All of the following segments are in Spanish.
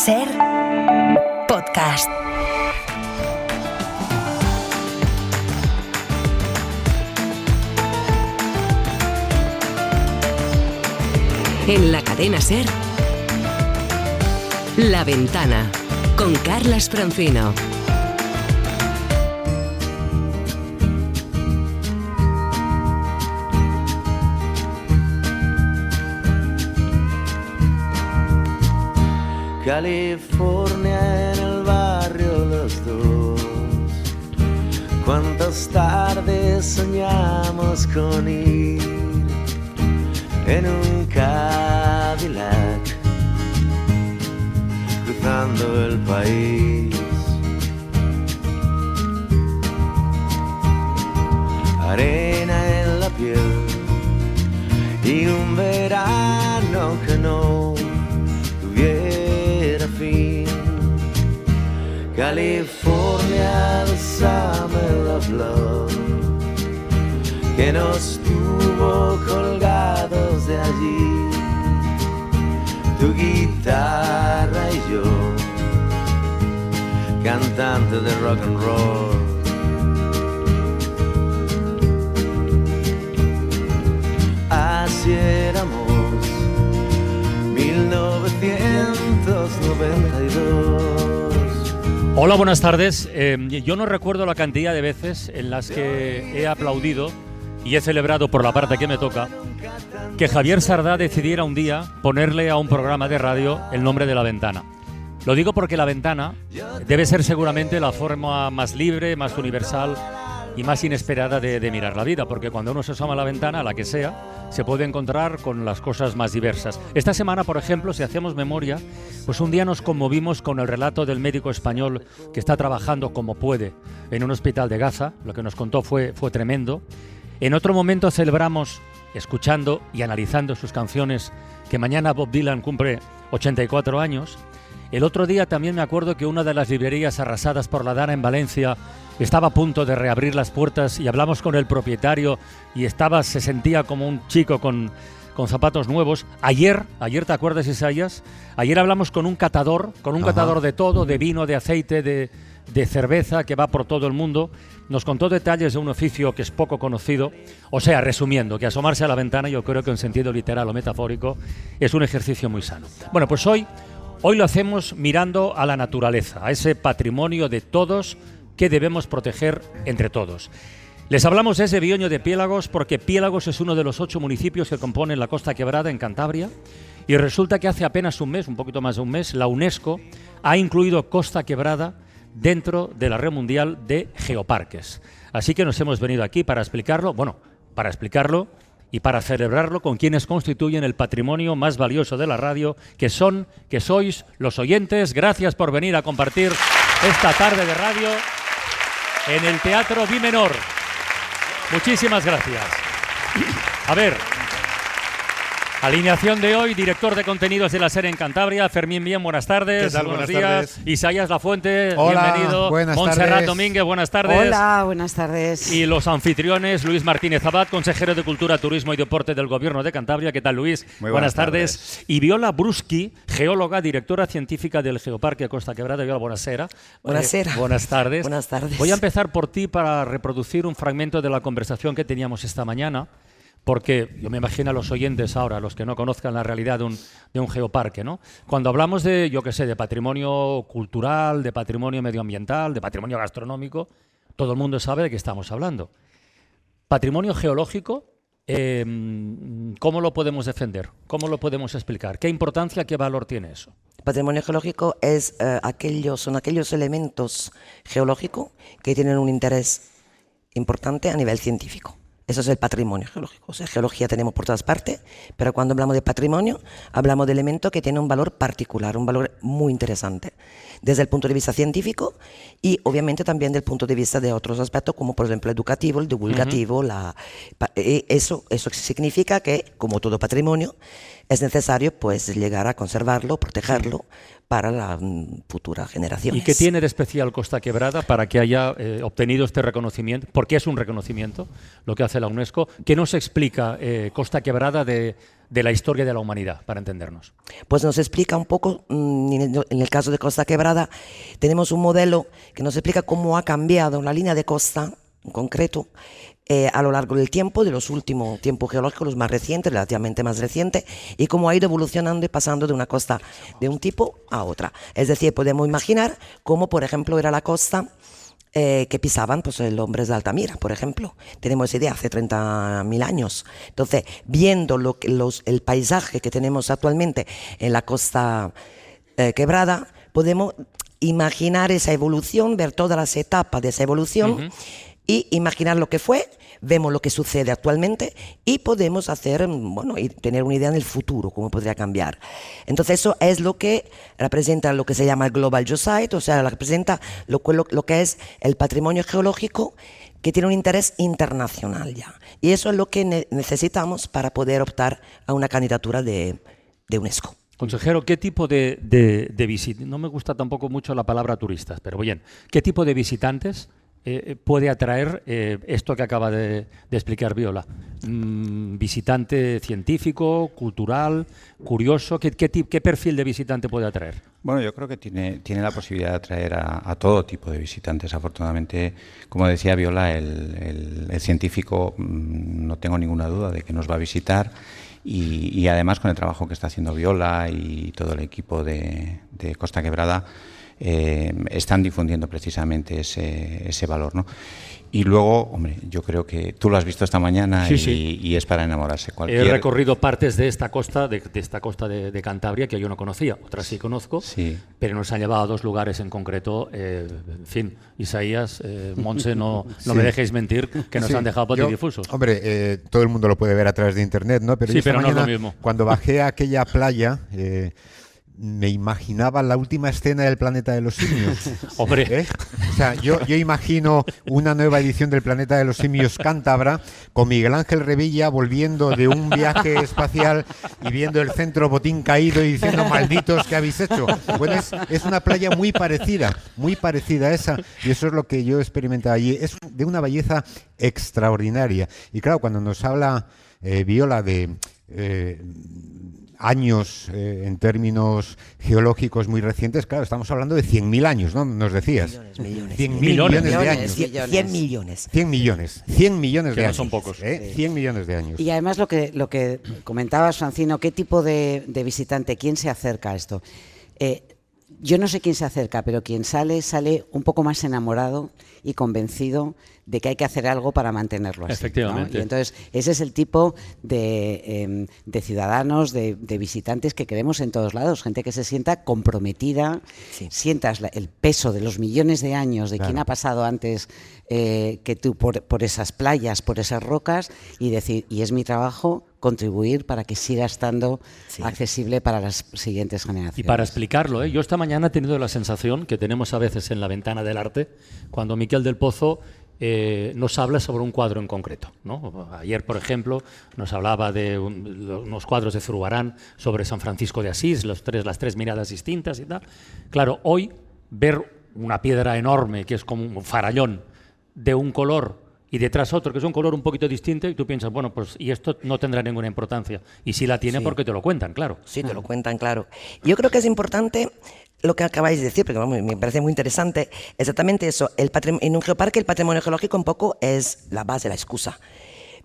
Ser podcast. En la cadena Ser, La Ventana, con Carlas Francino. California en el barrio los dos. Cuántas tardes soñamos con ir en un Cadillac cruzando el país. Arena en la piel y un verano que no tuviera fin. California, the summer of love, que nos tuvo colgados de allí, tu guitarra y yo, cantante de rock and roll. Así éramos, 1992. Hola, buenas tardes. Yo no recuerdo la cantidad de veces en las que he aplaudido y he celebrado por la parte que me toca que Javier Sardá decidiera un día ponerle a un programa de radio el nombre de La Ventana. Lo digo porque La Ventana debe ser seguramente la forma más libre, más universal y más inesperada de mirar la vida, porque cuando uno se asoma a la ventana, a la que sea, se puede encontrar con las cosas más diversas. Esta semana, por ejemplo, si hacemos memoria, pues un día nos conmovimos con el relato del médico español que está trabajando como puede en un hospital de Gaza. Lo que nos contó fue tremendo. En otro momento celebramos, escuchando y analizando sus canciones, que mañana Bob Dylan cumple 84 años. El otro día también me acuerdo que una de las librerías arrasadas por la Dana en Valencia estaba a punto de reabrir las puertas y hablamos con el propietario y se sentía como un chico con zapatos nuevos. Ayer, ¿te acuerdas, Isaías? Ayer hablamos con un catador de todo, de vino, de aceite, de cerveza, que va por todo el mundo. Nos contó detalles de un oficio que es poco conocido. O sea, resumiendo, que asomarse a la ventana, yo creo que en sentido literal o metafórico, es un ejercicio muy sano. Bueno, pues hoy lo hacemos mirando a la naturaleza, a ese patrimonio de todos que debemos proteger entre todos. Les hablamos desde Bioño de Piélagos porque Piélagos es uno de los 8 municipios que componen la Costa Quebrada en Cantabria, y resulta que hace apenas un mes, un poquito más de un mes, la UNESCO ha incluido Costa Quebrada dentro de la red mundial de geoparques. Así que nos hemos venido aquí para explicarlo y para celebrarlo con quienes constituyen el patrimonio más valioso de la radio, que sois los oyentes. Gracias por venir a compartir esta tarde de radio en el Teatro Bimenor. Muchísimas gracias. A ver, alineación de hoy: director de contenidos de la SER en Cantabria, Fermín Bien, buenas tardes. ¿Qué tal? Buenos Buenas días. tardes. Isaías Lafuente, Hola, bienvenido. buenas Montserrat tardes. Domínguez, buenas tardes. Hola, buenas tardes. Y los anfitriones: Luis Martínez Abad, consejero de Cultura, Turismo y Deporte del Gobierno de Cantabria. ¿Qué tal, Luis? Muy buenas tardes. Y Viola Bruschi, geóloga, directora científica del Geoparque Costa Quebrada. Viola, buonasera. Buonasera. Buenas tardes. Buenas tardes. Voy a empezar por ti para reproducir un fragmento de la conversación que teníamos esta mañana, porque yo me imagino a los oyentes ahora, los que no conozcan la realidad de un geoparque, ¿no? Cuando hablamos de, de patrimonio cultural, de patrimonio medioambiental, de patrimonio gastronómico, todo el mundo sabe de qué estamos hablando. Patrimonio geológico, ¿cómo lo podemos defender? ¿Cómo lo podemos explicar? ¿Qué importancia, qué valor tiene eso? Patrimonio geológico son aquellos elementos geológicos que tienen un interés importante a nivel científico. Eso es el patrimonio geológico. O sea, geología tenemos por todas partes, pero cuando hablamos de patrimonio, hablamos de elementos que tienen un valor particular, un valor muy interesante, desde el punto de vista científico y obviamente también del punto de vista de otros aspectos, como por ejemplo el educativo, el divulgativo. Eso significa que, como todo patrimonio, es necesario pues llegar a conservarlo, protegerlo para las futuras generaciones. ¿Y qué tiene de especial Costa Quebrada para que haya obtenido este reconocimiento? Porque es un reconocimiento lo que hace la UNESCO. ¿Qué nos explica Costa Quebrada de la historia de la humanidad, para entendernos? Pues nos explica un poco, en el caso de Costa Quebrada, tenemos un modelo que nos explica cómo ha cambiado la línea de costa, en concreto, a lo largo del tiempo, de los últimos tiempos geológicos, los más recientes, relativamente más recientes, y cómo ha ido evolucionando y pasando de una costa de un tipo a otra. Es decir, podemos imaginar cómo, por ejemplo, era la costa que pisaban pues, los hombres de Altamira, por ejemplo. Tenemos esa idea hace 30.000 años. Entonces, viendo el paisaje que tenemos actualmente en la Costa Quebrada, podemos imaginar esa evolución, ver todas las etapas de esa evolución y imaginar lo que fue, vemos lo que sucede actualmente y podemos hacer, bueno, y tener una idea en el futuro, cómo podría cambiar. Entonces eso es lo que representa lo que se llama el Global Geosite, o sea, representa lo que es el patrimonio geológico que tiene un interés internacional ya. Y eso es lo que necesitamos para poder optar a una candidatura de UNESCO. Consejero, ¿qué tipo de visitantes? No me gusta tampoco mucho la palabra turistas, pero bien, ¿qué tipo de visitantes puede atraer esto que acaba de explicar Viola? ¿Visitante científico, cultural, curioso? ¿Qué perfil de visitante puede atraer? Bueno, yo creo que tiene la posibilidad de atraer a todo tipo de visitantes. Afortunadamente, como decía Viola, el científico no tengo ninguna duda de que nos va a visitar. Y además con el trabajo que está haciendo Viola y todo el equipo de Costa Quebrada, están difundiendo precisamente ese valor, ¿no? Y luego, hombre, yo creo que tú lo has visto esta mañana y es para enamorarse. He recorrido partes de esta costa, de Cantabria, que yo no conocía, otras sí conozco, pero nos han llevado a 2 lugares en concreto. En fin, Isaías, Montse, no me dejéis mentir, que nos han dejado patidifusos. Hombre, todo el mundo lo puede ver a través de internet, ¿no? Pero esta mañana, no es lo mismo. Cuando bajé a aquella playa, me imaginaba la última escena del Planeta de los Simios. Hombre. O sea, yo imagino una nueva edición del Planeta de los Simios cántabra con Miguel Ángel Revilla volviendo de un viaje espacial y viendo el centro botín caído y diciendo malditos, ¿qué habéis hecho? Bueno, es una playa muy parecida a esa, y eso es lo que yo he experimentado allí. Es de una belleza extraordinaria. Y claro, cuando nos habla Viola de años en términos geológicos muy recientes, claro, estamos hablando de 100.000 años, ¿no? Nos decías. Millones. 100 millones de años. 100 millones. 100 millones de años. No son pocos. 100 millones de años. Y además lo que comentabas, Francino, ¿qué tipo de visitante, quién se acerca a esto? Yo no sé quién se acerca, pero quien sale un poco más enamorado y convencido de que hay que hacer algo para mantenerlo así. Efectivamente. ¿No? Y entonces ese es el tipo de ciudadanos, de visitantes que queremos en todos lados, gente que se sienta comprometida, sientas el peso de los millones de años de quien ha pasado antes que tú por esas playas, por esas rocas, y decir, y es mi trabajo contribuir para que siga estando accesible para las siguientes generaciones. Y para explicarlo, yo esta mañana he tenido la sensación que tenemos a veces en la ventana del arte, cuando Miquel del Pozo nos habla sobre un cuadro en concreto, ¿no? Ayer, por ejemplo, nos hablaba de unos cuadros de Zurbarán sobre San Francisco de Asís, las tres miradas distintas y tal. Claro, hoy ver una piedra enorme que es como un farallón de un color y detrás otro que es un color un poquito distinto, y tú piensas, bueno, pues y esto no tendrá ninguna importancia. Y sí la tiene porque te lo cuentan, claro. Sí, te lo cuentan, claro. Yo creo que es importante lo que acabáis de decir, porque vamos, me parece muy interesante, exactamente eso. En un geoparque el patrimonio geológico un poco es la base, la excusa.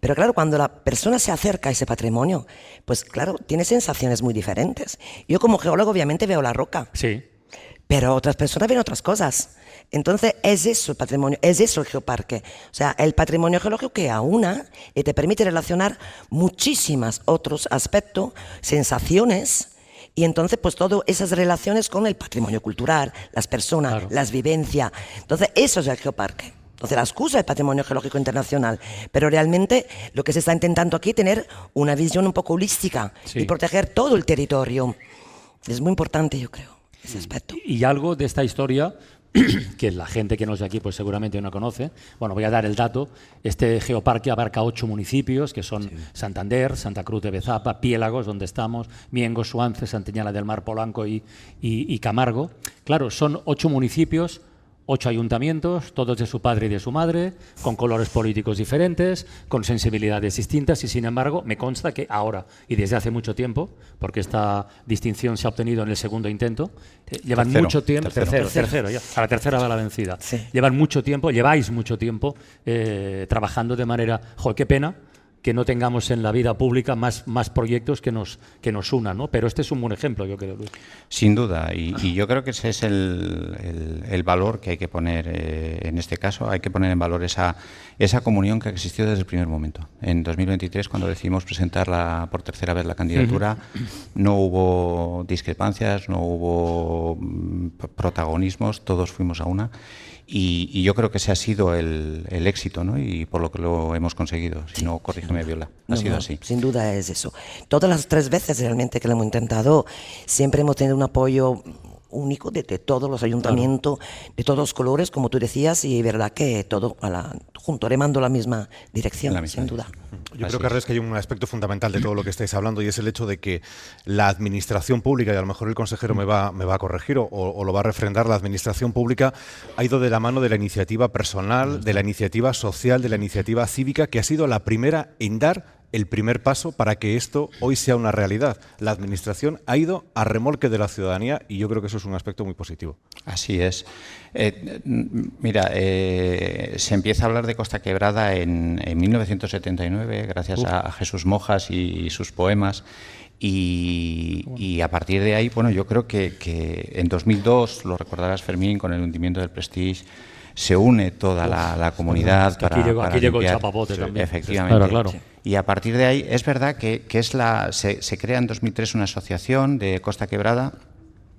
Pero claro, cuando la persona se acerca a ese patrimonio, pues claro, tiene sensaciones muy diferentes. Yo como geólogo obviamente veo la roca. Sí. Pero otras personas ven otras cosas. Entonces, es eso el patrimonio, es eso el geoparque. O sea, el patrimonio geológico que aúna y te permite relacionar muchísimos otros aspectos, sensaciones, y entonces, pues, todas esas relaciones con el patrimonio cultural, las personas, las vivencias. Entonces, eso es el geoparque. Entonces, la excusa es el patrimonio geológico internacional, pero realmente lo que se está intentando aquí es tener una visión un poco holística y proteger todo el territorio. Es muy importante, yo creo, ese aspecto. Y algo de esta historia que la gente que no es de aquí pues seguramente no conoce. Bueno, voy a dar el dato. Este geoparque abarca 8 municipios, que son Santander, Santa Cruz de Bezapa, Piélagos, donde estamos, Miengo, Suances, Santiñana del Mar, Polanco y Camargo. Claro, son 8 municipios, 8 ayuntamientos, todos de su padre y de su madre, con colores políticos diferentes, con sensibilidades distintas, y sin embargo me consta que ahora, y desde hace mucho tiempo, porque esta distinción se ha obtenido en el segundo intento, llevan mucho tiempo, tercero, ya, a la tercera va la vencida, lleváis mucho tiempo trabajando de manera, joder, qué pena que no tengamos en la vida pública más proyectos que nos unan, ¿no? Pero este es un buen ejemplo, yo creo, Luis. Sin duda, y yo creo que ese es el valor que hay que poner en este caso. Hay que poner en valor esa comunión que existió desde el primer momento. En 2023, cuando decidimos presentar por tercera vez la candidatura, no hubo discrepancias, no hubo protagonismos, todos fuimos a una. Y yo creo que ese ha sido el éxito, ¿no? Y por lo que lo hemos conseguido. Si no, corrígeme, Viola. Ha sido así. Sin duda es eso. Todas las 3 veces realmente que lo hemos intentado, siempre hemos tenido un apoyo único de todos los ayuntamientos, de todos los colores, como tú decías, y es verdad que todo junto, remando la misma dirección, sin duda. Yo creo, Carles, que hay un aspecto fundamental de todo lo que estáis hablando, y es el hecho de que la administración pública, y a lo mejor el consejero me va a corregir o lo va a refrendar, la administración pública ha ido de la mano de la iniciativa personal, de la iniciativa social, de la iniciativa cívica, que ha sido la primera en dar el primer paso para que esto hoy sea una realidad. La administración ha ido a remolque de la ciudadanía, y yo creo que eso es un aspecto muy positivo. Así es. Mira, se empieza a hablar de Costa Quebrada en 1979, gracias a Jesús Mojas y sus poemas. Y a partir de ahí, bueno, yo creo que en 2002, lo recordarás, Fermín, con el hundimiento del Prestige, se une toda la comunidad para aquí llegó el limpiar. chapapote también. Efectivamente. Claro. Y a partir de ahí, es verdad que se crea en 2003 una asociación de Costa Quebrada,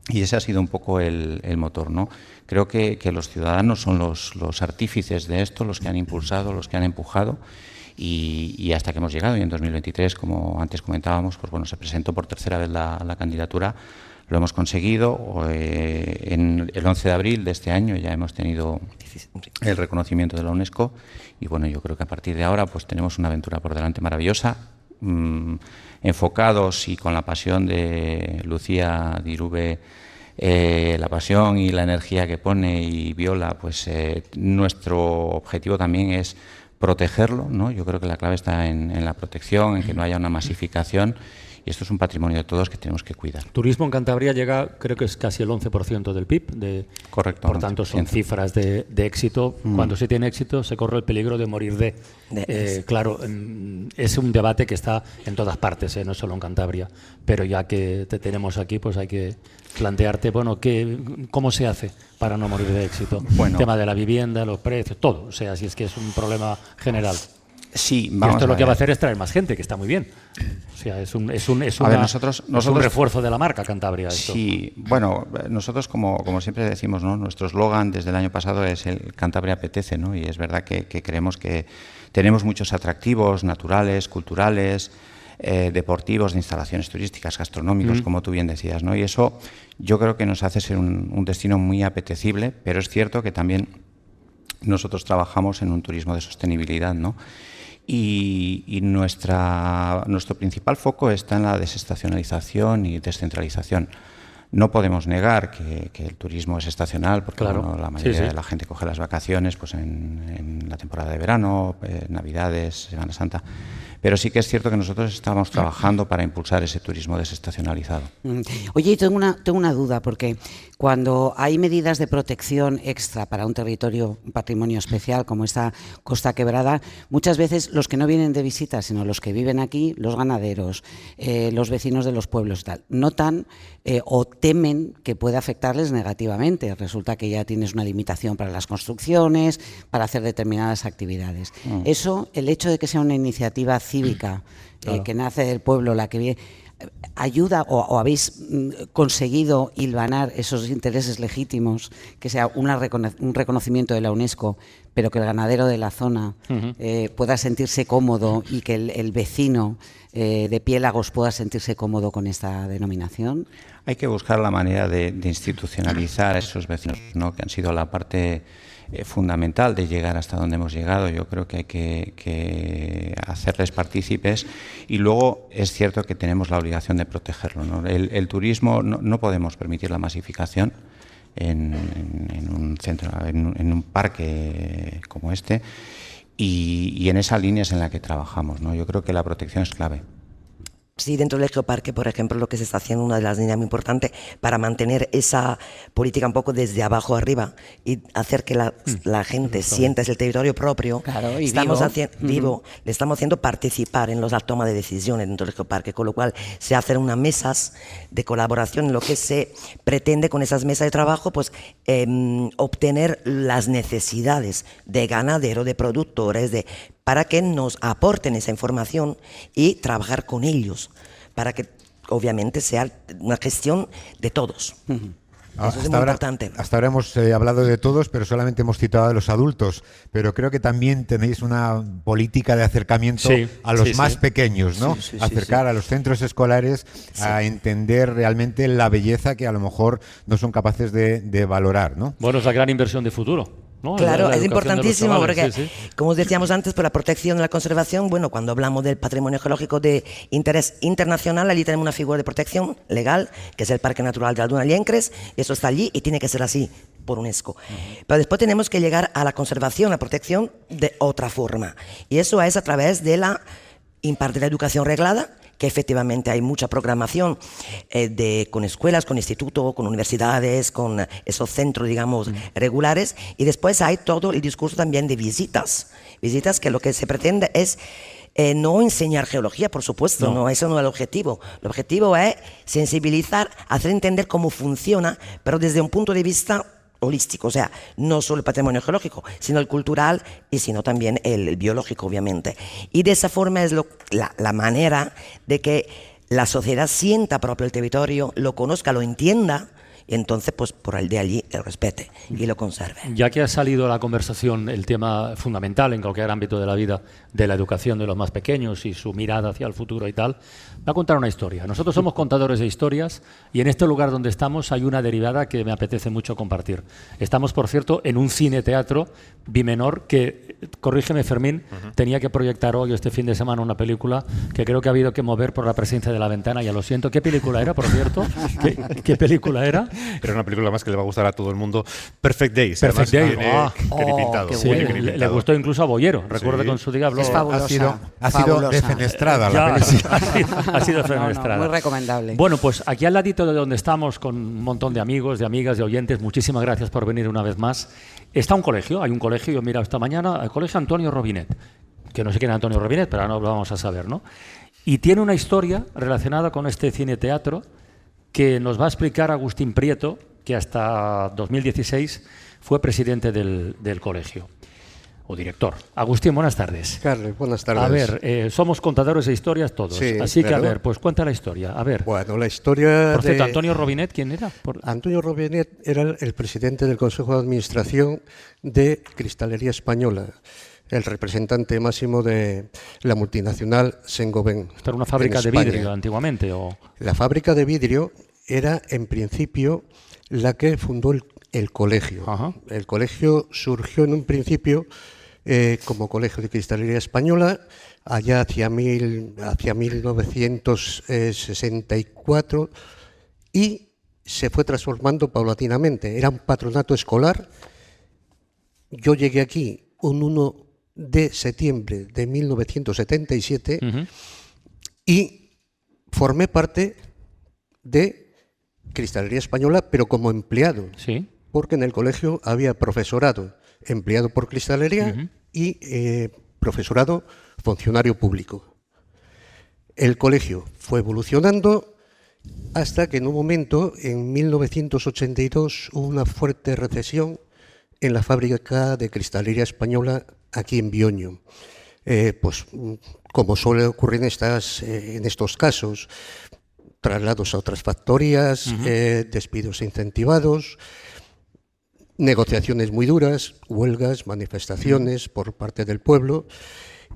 y ese ha sido un poco el motor, ¿no? Creo que los ciudadanos son los artífices de esto, los que han impulsado, los que han empujado, y hasta que hemos llegado. Y en 2023, como antes comentábamos, pues bueno, se presentó por tercera vez la candidatura. Lo hemos conseguido. En el 11 de abril de este año ya hemos tenido el reconocimiento de la UNESCO, y bueno, yo creo que a partir de ahora pues tenemos una aventura por delante maravillosa, enfocados y con la pasión de Lucía Dirube, la pasión y la energía que pone, y Viola, pues nuestro objetivo también es protegerlo, ¿no? Yo creo que la clave está en la protección, en que no haya una masificación. Y esto es un patrimonio de todos que tenemos que cuidar. Turismo en Cantabria llega, creo que es casi el 11% del PIB. Correcto. Por tanto, son cifras de éxito. Cuando se tiene éxito, se corre el peligro de morir claro, es un debate que está en todas partes, no solo en Cantabria. Pero ya que te tenemos aquí, pues hay que plantearte, bueno, ¿cómo se hace para no morir de éxito? Bueno, el tema de la vivienda, los precios, todo. O sea, si es que es un problema general. Sí, y esto lo que va a hacer es traer más gente, que está muy bien. O sea, es un refuerzo de la marca Cantabria. Esto. Sí, bueno, nosotros como siempre decimos, ¿no? Nuestro eslogan desde el año pasado es el Cantabria apetece, ¿no? Y es verdad que creemos que tenemos muchos atractivos naturales, culturales, deportivos, de instalaciones turísticas, gastronómicos, como tú bien decías, ¿no? Y eso yo creo que nos hace ser un destino muy apetecible, pero es cierto que también nosotros trabajamos en un turismo de sostenibilidad, ¿no? Y nuestro principal foco está en la desestacionalización y descentralización. No podemos negar que el turismo es estacional, porque bueno, la mayoría de la gente coge las vacaciones pues en la temporada de verano, Navidades, Semana Santa. Pero sí que es cierto que nosotros estamos trabajando para impulsar ese turismo desestacionalizado. Oye, tengo una duda, porque cuando hay medidas de protección extra para un territorio, un patrimonio especial como esta Costa Quebrada, muchas veces los que no vienen de visita, sino los que viven aquí, los ganaderos, los vecinos de los pueblos, tal, notan o temen que puede afectarles negativamente. Resulta que ya tienes una limitación para las construcciones, para hacer determinadas actividades. Eso, el hecho de que sea una iniciativa cívica que nace del pueblo, la que viene, ayuda o habéis conseguido hilvanar esos intereses legítimos, que sea un reconocimiento de la UNESCO, pero que el ganadero de la zona pueda sentirse cómodo, y que el vecino de Piélagos pueda sentirse cómodo con esta denominación? hay que buscar la manera de institucionalizar a esos vecinos, ¿no? Que han sido la parte fundamental de llegar hasta donde hemos llegado. Yo creo que hay que hacerles partícipes, y luego es cierto que tenemos la obligación de protegerlo, ¿no? El turismo, no podemos permitir la masificación en un centro, en un parque como este, y en esa línea es en la que trabajamos, ¿no? Yo creo que la protección es clave. Sí, dentro del geoparque, por ejemplo, lo que se está haciendo, una de las líneas muy importantes para mantener esa política un poco desde abajo arriba y hacer que la gente sienta ese territorio propio. Claro, y vivo. Le estamos haciendo participar en la toma de decisiones dentro del geoparque, con lo cual se hacen unas mesas de colaboración en lo que se pretende con esas mesas de trabajo, pues obtener las necesidades de ganadero, de productores, para que nos aporten esa información y trabajar con ellos, para que obviamente sea una gestión de todos. Eso es muy importante. Hasta ahora hemos hablado de todos, pero solamente hemos citado a los adultos. Pero creo que también tenéis una política de acercamiento a los más pequeños, ¿no? Acercar a los centros escolares a entender realmente la belleza que a lo mejor no son capaces de valorar, ¿no? Bueno, es la gran inversión de futuro, ¿no? Claro, la es importantísimo porque, sí. como os decíamos antes, por la protección y la conservación, bueno, cuando hablamos del patrimonio geológico de interés internacional, allí tenemos una figura de protección legal, que es el Parque Natural de Alduna Liencres, eso está allí y tiene que ser así por UNESCO. Pero después tenemos que llegar a la conservación, la protección de otra forma, y eso es a través de impartir la educación reglada, que efectivamente hay mucha programación con escuelas, con institutos, con universidades, con esos centros, digamos, regulares, y después hay todo el discurso también de visitas que lo que se pretende es no enseñar geología, por supuesto, no, eso no es el objetivo. El objetivo es sensibilizar, hacer entender cómo funciona, pero desde un punto de vista holístico, o sea, no solo el patrimonio geológico, sino el cultural y sino también el biológico, obviamente. Y de esa forma es la manera de que la sociedad sienta propio el territorio, lo conozca, lo entienda, y entonces pues por el de allí lo respete y lo conserve. Ya que ha salido a la conversación el tema fundamental en cualquier ámbito de la vida de la educación de los más pequeños y su mirada hacia el futuro y tal, voy a contar una historia. Nosotros somos contadores de historias y en este lugar donde estamos hay una derivada que me apetece mucho compartir. Estamos, por cierto, en un cine-teatro bimenor que, corrígeme Fermín, tenía que proyectar hoy, este fin de semana, una película que creo que ha habido que mover por la presencia de la ventana, ya lo siento. ¿Qué película era, por cierto? ¿Qué película era? Era una película más que le va a gustar a todo el mundo. Perfect Days. Perfect Days. Pintado. Sí, le gustó incluso a Boyero. Recuerdo con su Diablo. Es fabulosa. Ha sido defenestrada la película. Ha sido defenestrada. Muy recomendable. Bueno, pues aquí al ladito de donde estamos, con un montón de amigos, de amigas, de oyentes, muchísimas gracias por venir una vez más. Está un colegio, hay un colegio, yo he mirado esta mañana, el colegio Antonio Robinet, que no sé quién es Antonio Robinet, pero ahora no lo vamos a saber, ¿no? Y tiene una historia relacionada con este cine-teatro que nos va a explicar Agustín Prieto, que hasta 2016 fue presidente del colegio, o director. Agustín, buenas tardes. Carlos, buenas tardes. A ver, somos contadores de historias todos, sí, así que ¿verdad? a ver, pues cuenta la historia. A ver. Bueno, la historia Por cierto, Antonio Robinet, ¿quién era? Antonio Robinet era el presidente del Consejo de Administración de Cristalería Española, el representante máximo de la multinacional Saint-Gobain. ¿Esta era una fábrica de vidrio antiguamente? ¿O? La fábrica de vidrio era, en principio, la que fundó el colegio. Ajá. El colegio surgió en un principio como Colegio de Cristalería Española, allá hacia 1964, y se fue transformando paulatinamente. Era un patronato escolar. Yo llegué aquí un 1 de septiembre de 1977 y formé parte de Cristalería Española, pero como empleado. Sí. Porque en el colegio había profesorado empleado por Cristalería y profesorado funcionario público. El colegio fue evolucionando hasta que en un momento, en 1982, hubo una fuerte recesión en la fábrica de Cristalería Española aquí en Bioño. Pues como suele ocurrir en estos casos, traslados a otras factorías, despidos incentivados, negociaciones muy duras, huelgas, manifestaciones por parte del pueblo,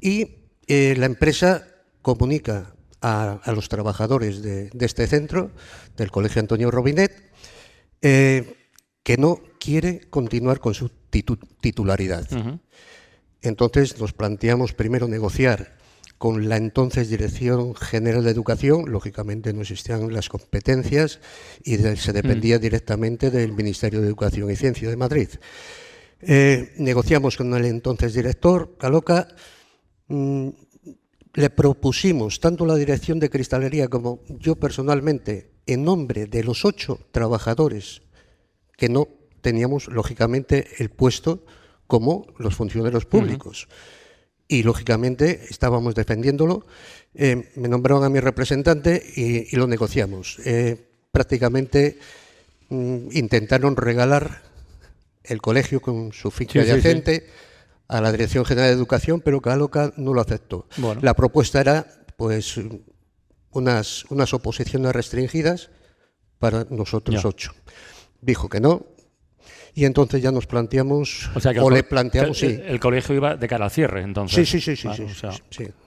y la empresa comunica a los trabajadores de este centro, del Colegio Antonio Robinet, que no quiere continuar con su titularidad. Entonces nos planteamos primero negociar con la entonces Dirección General de Educación. Lógicamente no existían las competencias y se dependía directamente del Ministerio de Educación y Ciencia de Madrid. Negociamos con el entonces director, Caloca. Le propusimos, tanto la dirección de Cristalería como yo personalmente, en nombre de los 8 trabajadores que no teníamos, lógicamente, el puesto como los funcionarios públicos. Y, lógicamente, estábamos defendiéndolo. Me nombraron a mi representante y lo negociamos. Prácticamente intentaron regalar el colegio con su ficha de agente a la Dirección General de Educación, pero Caloca no lo aceptó. Bueno. La propuesta era pues unas oposiciones restringidas para nosotros 8. Dijo que no, y entonces ya nos planteamos, le planteamos, el colegio iba de cara al cierre, entonces. Sí,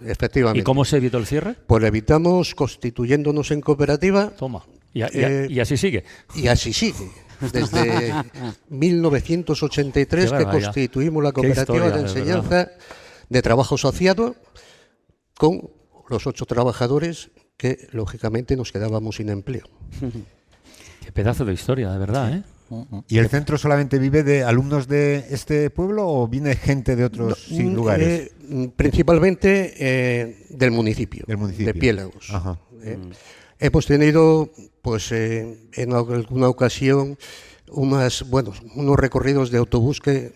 efectivamente. ¿Y cómo se evitó el cierre? Pues lo evitamos constituyéndonos en cooperativa. Toma, y así sigue. Y así sigue. Desde 1983 que constituimos la cooperativa de enseñanza de trabajo asociado con los 8 trabajadores que lógicamente nos quedábamos sin empleo. Qué pedazo de historia, de verdad, ¿eh? ¿Y el centro solamente vive de alumnos de este pueblo o viene gente de otros lugares? Principalmente del municipio, de Piélagos. Hemos tenido, pues, en alguna ocasión, unos recorridos de autobús que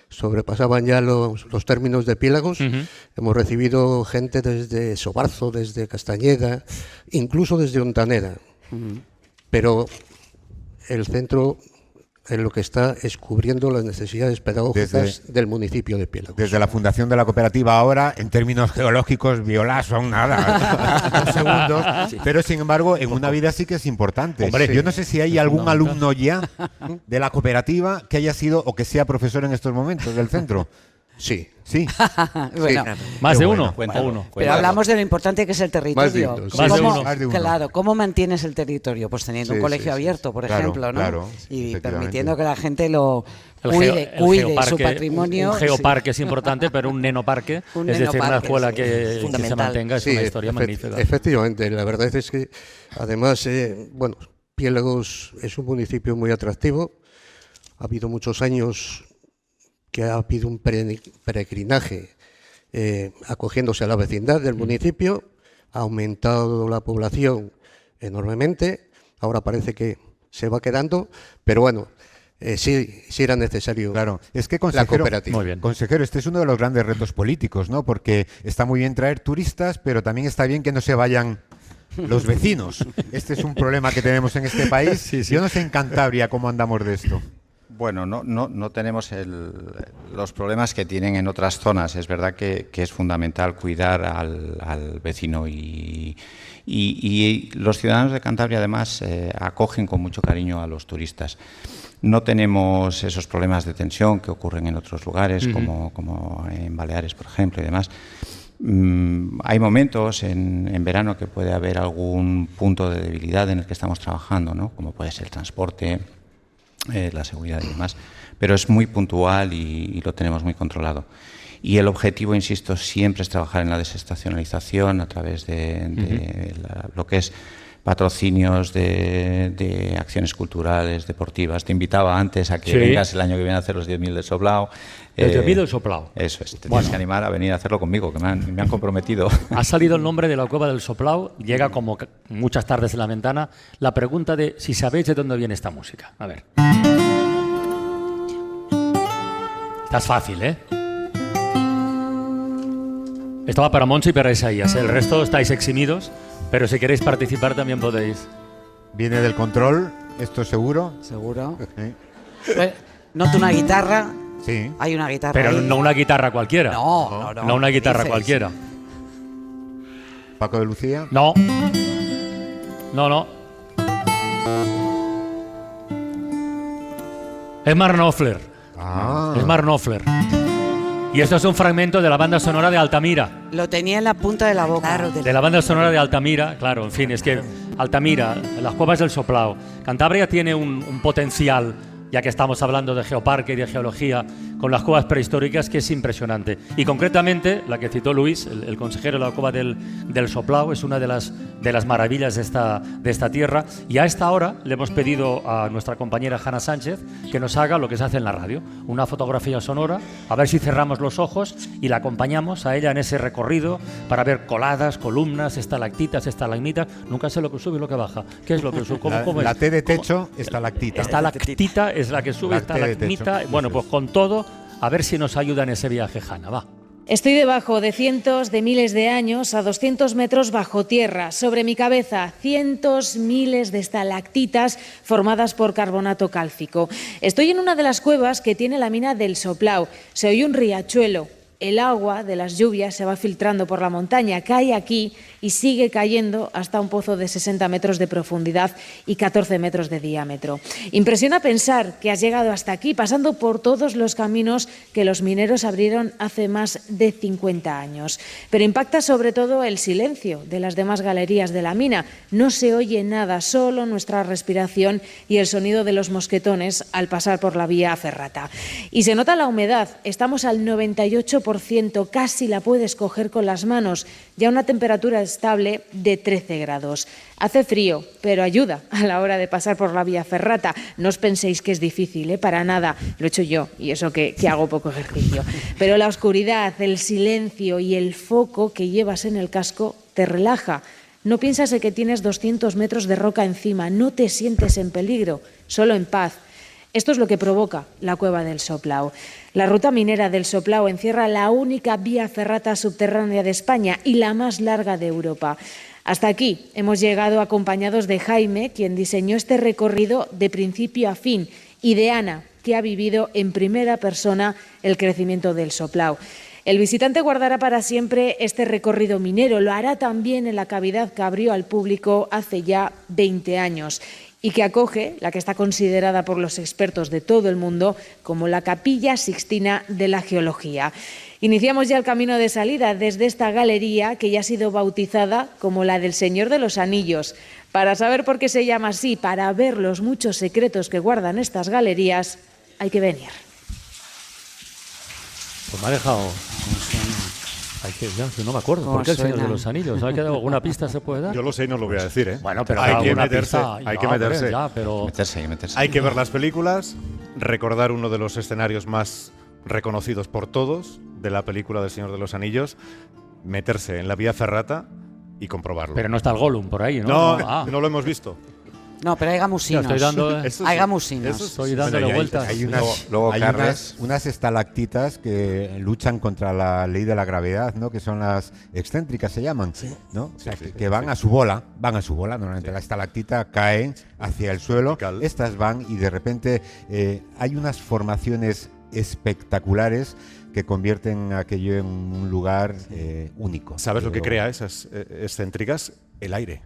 sobrepasaban ya los términos de Piélagos. Hemos recibido gente desde Sobarzo, desde Castañeda, incluso desde Ontaneda. Pero el centro en lo que está es cubriendo las necesidades pedagógicas del municipio de Piélagos. Desde la fundación de la cooperativa ahora, en términos geológicos, Viola, son nada, 2 segundos, pero sin embargo en una vida sí que es importante. Hombre, yo no sé si hay algún alumno ya de la cooperativa que haya sido o que sea profesor en estos momentos del centro. Sí. Bueno, ¿más de uno? Pero hablamos de lo importante que es el territorio. Más de uno. Claro, ¿cómo mantienes el territorio? Pues teniendo un colegio abierto, por ejemplo, ¿no? Claro, y permitiendo que la gente lo cuide su patrimonio. Un geoparque es importante, pero un nenoparque, es decir, una escuela que se mantenga, es una historia magnífica. Efectivamente, la verdad es que además, Piélagos es un municipio muy atractivo. Ha habido muchos años que ha habido un peregrinaje acogiéndose a la vecindad del municipio, ha aumentado la población enormemente, ahora parece que se va quedando, pero bueno, sí era necesario. Claro, es que la cooperativa. Muy bien. Consejero, este es uno de los grandes retos políticos, ¿no? Porque está muy bien traer turistas, pero también está bien que no se vayan los vecinos. Este es un problema que tenemos en este país. Yo no sé en Cantabria cómo andamos de esto. Bueno, no tenemos los problemas que tienen en otras zonas. Es verdad que es fundamental cuidar al vecino y los ciudadanos de Cantabria además acogen con mucho cariño a los turistas. No tenemos esos problemas de tensión que ocurren en otros lugares, como en Baleares, por ejemplo, y demás. Hay momentos en verano que puede haber algún punto de debilidad en el que estamos trabajando, ¿no? Como puede ser el transporte, la seguridad y demás, pero es muy puntual y lo tenemos muy controlado. Y el objetivo, insisto, siempre es trabajar en la desestacionalización a través de lo que es patrocinios de acciones culturales, deportivas. Te invitaba antes a que vengas el año que viene a hacer los 10.000 del Soplao. ¿El 10.000 del Soplao? Eso es, te tienes que animar a venir a hacerlo conmigo, que me han comprometido. Ha salido el nombre de la cueva del Soplao, llega como muchas tardes en la ventana la pregunta de si sabéis de dónde viene esta música. A ver. Esta es fácil, ¿eh? Esto va para Moncho y para Isaías, el resto estáis eximidos, pero si queréis participar también podéis. Viene del control, esto seguro. Seguro. Noto una guitarra. Sí. Hay una guitarra. Pero ahí. No una guitarra cualquiera. No una guitarra cualquiera. ¿Paco de Lucía? No. Es Mark Knopfler. Es Mark Knopfler. Y esto es un fragmento de la banda sonora de Altamira. Lo tenía en la punta de la boca. Claro, De la banda sonora de Altamira, claro, en fin, es que Altamira, las cuevas del Soplao. Cantabria tiene un potencial, ya que estamos hablando de geoparque y de geología, con las cuevas prehistóricas, que es impresionante. Y concretamente, la que citó Luis, el consejero de la cueva del Soplao, es una de las maravillas de esta tierra. Y a esta hora le hemos pedido a nuestra compañera Hanna Sánchez que nos haga lo que se hace en la radio, una fotografía sonora, a ver si cerramos los ojos y la acompañamos a ella en ese recorrido para ver coladas, columnas, estalactitas, estalagmitas. Nunca sé lo que sube y lo que baja. ¿Qué es lo que sube? ¿Cómo es? La T de techo, estalactita. Estalactita es la que sube, La T de estalagmita. techo. Bueno, pues con todo, a ver si nos ayuda en ese viaje, Hanna, va. Estoy debajo de cientos de miles de años, a 200 metros bajo tierra. Sobre mi cabeza, cientos, miles de estalactitas formadas por carbonato cálcico. Estoy en una de las cuevas que tiene la mina del Soplao. Se oye un riachuelo. El agua de las lluvias se va filtrando por la montaña, cae aquí y sigue cayendo hasta un pozo de 60 metros de profundidad y 14 metros de diámetro. Impresiona pensar que has llegado hasta aquí, pasando por todos los caminos que los mineros abrieron hace más de 50 años. Pero impacta sobre todo el silencio de las demás galerías de la mina. No se oye nada, solo nuestra respiración y el sonido de los mosquetones al pasar por la vía ferrata. Y se nota la humedad, estamos al 98%, casi la puedes coger con las manos, ya una temperatura estable de 13 grados. Hace frío, pero ayuda a la hora de pasar por la vía ferrata. No os penséis que es difícil, para nada. Lo he hecho yo, y eso que hago poco ejercicio. Pero la oscuridad, el silencio y el foco que llevas en el casco te relaja. No piensas en que tienes 200 metros de roca encima, no te sientes en peligro, solo en paz. Esto es lo que provoca la cueva del Soplao. La ruta minera del Soplao encierra la única vía ferrata subterránea de España y la más larga de Europa. Hasta aquí hemos llegado acompañados de Jaime, quien diseñó este recorrido de principio a fin, y de Ana, que ha vivido en primera persona el crecimiento del Soplao. El visitante guardará para siempre este recorrido minero, lo hará también en la cavidad que abrió al público hace ya 20 años y que acoge la que está considerada por los expertos de todo el mundo como la Capilla Sixtina de la Geología. Iniciamos ya el camino de salida desde esta galería que ya ha sido bautizada como la del Señor de los Anillos. Para saber por qué se llama así, para ver los muchos secretos que guardan estas galerías, hay que venir. Pues me ha dejado... no me acuerdo. ¿Por qué el Señor de los Anillos? ¿Ha quedado alguna pista se puede dar? Yo lo sé y no lo voy a decir, ¿eh? Bueno, pero hay que meterse. Hay que meterse. Meterse. Hay que ver las películas, recordar uno de los escenarios más reconocidos por todos de la película del Señor de los Anillos, meterse en la vía ferrata y comprobarlo. Pero no está el Gollum por ahí, ¿no? No lo hemos visto. No, pero hay gamusinos. Estoy dando, hay gamusinos. Estoy dándole vueltas. Hay unas estalactitas que luchan contra la ley de la gravedad, ¿no? Que son las excéntricas, se llaman, ¿no? O sea, que van a su bola. Normalmente la estalactita cae hacia el suelo. Estas van y de repente hay unas formaciones espectaculares que convierten aquello en un lugar único. ¿Sabes lo que crea esas excéntricas? El aire.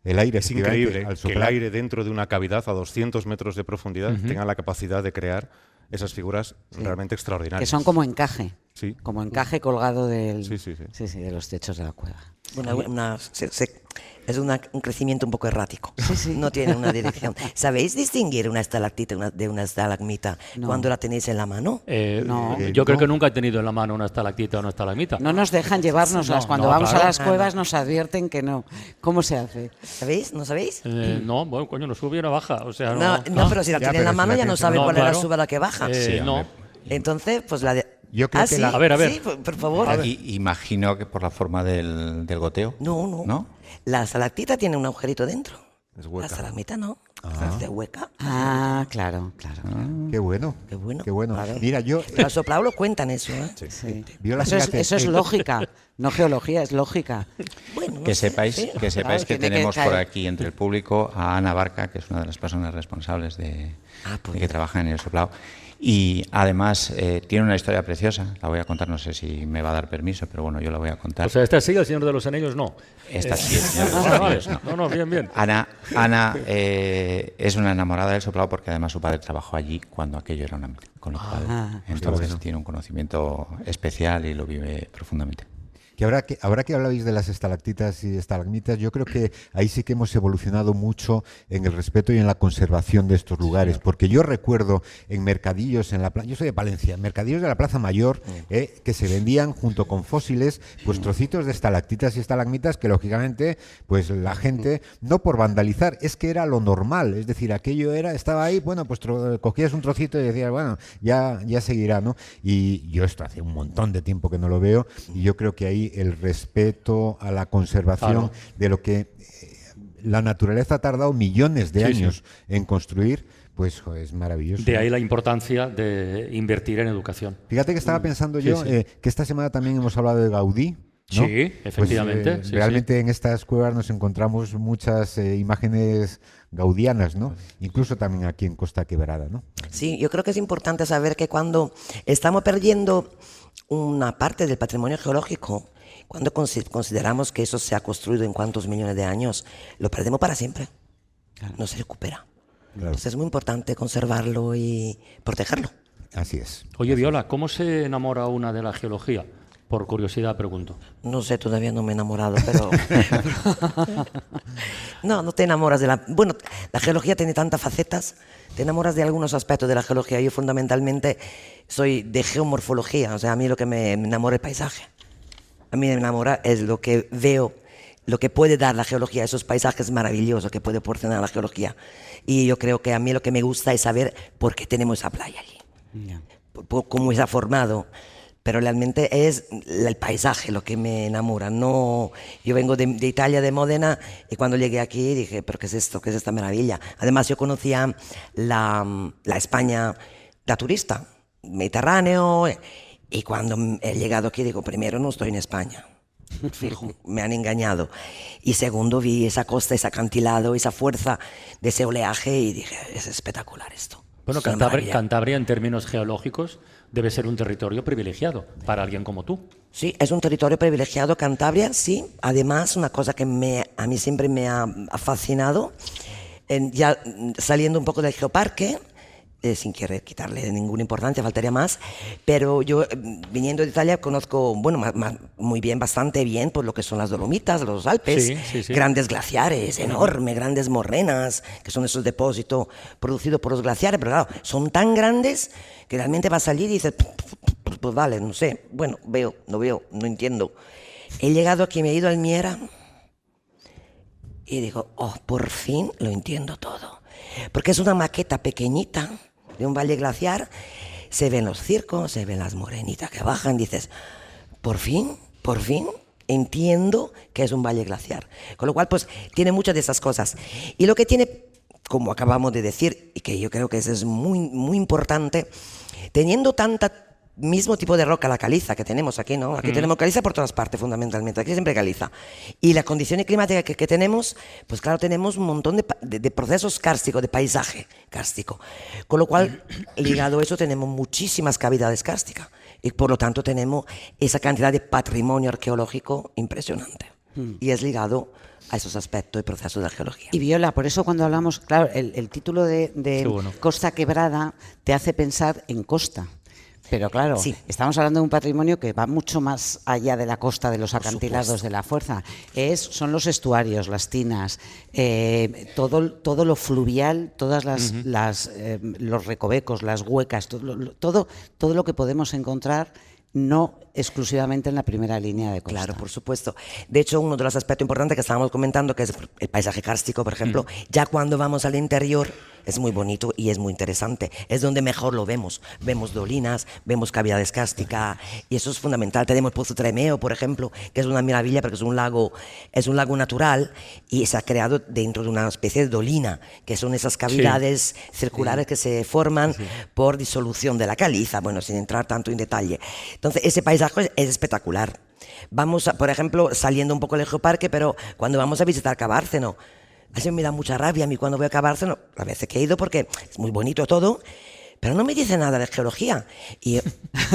El aire es increíble que el aire dentro de una cavidad a 200 metros de profundidad tenga la capacidad de crear esas figuras realmente extraordinarias. Que son como encaje. Sí. Como encaje colgado del, sí, de los techos de la cueva. Es un crecimiento un poco errático. No tiene una dirección. ¿Sabéis distinguir una estalactita de una estalagmita cuando la tenéis en la mano? Yo creo que nunca he tenido en la mano una estalactita o una estalagmita. No nos dejan llevárnoslas. Cuando vamos a las cuevas nos advierten que no. ¿Cómo se hace? ¿Sabéis? ¿No sabéis? No, bueno, coño, no sube y no baja. O sea, no, pero si la tiene en la mano ya no sabe cuál es la suba la que baja. No. Entonces, pues la de... Yo creo que A ver. Sí, por favor. Imagino que por la forma del goteo. No. La estalactita tiene un agujerito dentro. Es hueca. La estalagmita no. Es de hueca. Claro. Qué bueno. Claro. Mira, yo... Los Soplao lo cuentan eso, ¿eh? Sí. Vio la Eso es lógica. No geología, es lógica. Bueno, que sepáis que tenemos por aquí entre el público a Ana Barca, que es una de las personas responsables de que trabaja en el soplado. Y además tiene una historia preciosa, la voy a contar, no sé si me va a dar permiso, pero bueno, yo la voy a contar. O sea, esta sí, El Señor de los Anillos no. Esta sí, El Señor de los Anillos no. No, bien. Ana es una enamorada del soplado porque además su padre trabajó allí cuando aquello era una mina, con lo cual entonces tiene un conocimiento especial y lo vive profundamente. Que ahora que hablabais de las estalactitas y estalagmitas, yo creo que ahí sí que hemos evolucionado mucho en el respeto y en la conservación de estos lugares, porque yo recuerdo en mercadillos, yo soy de Palencia, en mercadillos de la Plaza Mayor, que se vendían junto con fósiles, pues trocitos de estalactitas y estalagmitas que lógicamente, pues la gente, no por vandalizar, es que era lo normal, es decir, aquello estaba ahí, bueno, pues cogías un trocito y decías, bueno, ya seguirá, ¿no? Y yo esto hace un montón de tiempo que no lo veo, y yo creo que ahí el respeto a la conservación de lo que la naturaleza ha tardado millones de años en construir, pues es maravilloso. De ahí la importancia de invertir en educación. Fíjate que estaba pensando yo que esta semana también hemos hablado de Gaudí, ¿no? Sí, efectivamente. Pues, realmente en estas cuevas nos encontramos muchas imágenes gaudianas, ¿no? Incluso también aquí en Costa Quebrada, ¿no? Sí, yo creo que es importante saber que cuando estamos perdiendo una parte del patrimonio geológico, cuando consideramos que eso se ha construido en cuántos millones de años, lo perdemos para siempre. No se recupera. Entonces es muy importante conservarlo y protegerlo. Así es. Oye, Viola, ¿cómo se enamora una de la geología? Por curiosidad pregunto. No sé, todavía no me he enamorado, pero... No te enamoras de la... Bueno, la geología tiene tantas facetas, te enamoras de algunos aspectos de la geología. Yo fundamentalmente soy de geomorfología, o sea, a mí lo que me enamora es el paisaje. A mí me enamora es lo que veo, lo que puede dar la geología, esos paisajes maravillosos que puede proporcionar la geología. Y yo creo que a mí lo que me gusta es saber por qué tenemos esa playa allí, cómo se ha formado. Pero realmente es el paisaje lo que me enamora. No, yo vengo de Italia, de Módena, y cuando llegué aquí dije, ¿pero qué es esto? ¿Qué es esta maravilla? Además, yo conocía la España, la turista, Mediterráneo, y cuando he llegado aquí digo, primero, no estoy en España. Fijo, me han engañado. Y segundo, vi esa costa, ese acantilado, esa fuerza de ese oleaje y dije, es espectacular esto. Bueno, Cantabria en términos geológicos debe ser un territorio privilegiado para alguien como tú. Sí, es un territorio privilegiado, Cantabria, sí. Además, una cosa que a mí siempre me ha fascinado, ya saliendo un poco del geoparque, sin querer quitarle ninguna importancia, faltaría más, pero yo viniendo de Italia conozco, bueno, muy bien, bastante bien, por lo que son las Dolomitas, los Alpes, grandes glaciares, enormes, grandes morrenas, que son esos depósitos producidos por los glaciares, pero claro, son tan grandes que realmente vas a salir y dices, pues vale, no sé, bueno, no entiendo. He llegado aquí, me he ido al Miera y digo, por fin lo entiendo todo, porque es una maqueta pequeñita de un valle glaciar, se ven los circos, se ven las morenitas que bajan, dices, por fin entiendo que es un valle glaciar. Con lo cual, pues, tiene muchas de esas cosas. Y lo que tiene, como acabamos de decir, y que yo creo que eso es muy, muy importante, teniendo mismo tipo de roca, la caliza que tenemos aquí, ¿no? Aquí tenemos caliza por todas partes, fundamentalmente. Aquí siempre caliza. Y la condición climática que tenemos, pues claro, tenemos un montón de procesos kársticos, de paisaje kárstico. Con lo cual, ligado a eso, tenemos muchísimas cavidades kársticas. Y por lo tanto, tenemos esa cantidad de patrimonio arqueológico impresionante. Y es ligado a esos aspectos y procesos de la geología. Y Viola, por eso cuando hablamos, claro, el título de Costa Quebrada te hace pensar en costa. Pero claro, estamos hablando de un patrimonio que va mucho más allá de la costa, de los acantilados, de la fuerza. Son los estuarios, las tinas, todo lo fluvial, todas los recovecos, las huecas, todo lo que podemos encontrar, no exclusivamente en la primera línea de costa. Claro, por supuesto. De hecho, uno de los aspectos importantes que estábamos comentando, que es el paisaje kárstico, por ejemplo, ya cuando vamos al interior es muy bonito y es muy interesante. Es donde mejor lo vemos. Vemos dolinas, vemos cavidades kársticas y eso es fundamental. Tenemos Pozo Tremeo, por ejemplo, que es una maravilla porque es un lago natural y se ha creado dentro de una especie de dolina, que son esas cavidades circulares que se forman por disolución de la caliza, bueno, sin entrar tanto en detalle. Entonces, ese paisaje es espectacular. vamos, por ejemplo, saliendo un poco del Geoparque, pero cuando vamos a visitar Cabárceno, así me da mucha rabia a mí cuando voy a Cabárceno, a veces que he ido porque es muy bonito todo, pero no me dice nada de geología. Y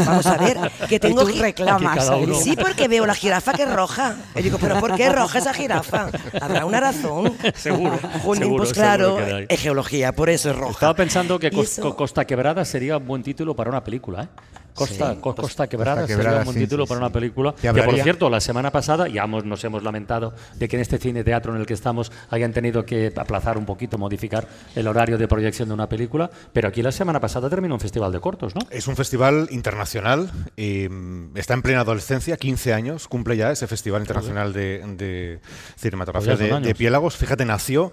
vamos a ver, que tengo... Y tú reclamas. Sí, porque veo la jirafa que es roja. Y digo, ¿pero por qué es roja esa jirafa? ¿Habrá una razón? Seguro. Jolín, seguro, pues claro, seguro que hay. es geología, por eso es roja. Estaba pensando que Y eso- Costa Quebrada sería un buen título para una película, ¿eh? Costa Quebrada Costa sería Quebrada, un buen sí, título sí, para sí. una película. Te Que por hablaría- cierto, la semana pasada ya nos hemos lamentado de que en este cine teatro en el que estamos hayan tenido que aplazar un poquito, modificar el horario de proyección de una película, pero aquí la semana pasada terminó un festival de cortos, ¿no? Es un festival internacional, está en plena adolescencia, 15 años, cumple ya ese Festival Internacional de Cinematografía Pues ya son de años. Piélagos. Fíjate, nació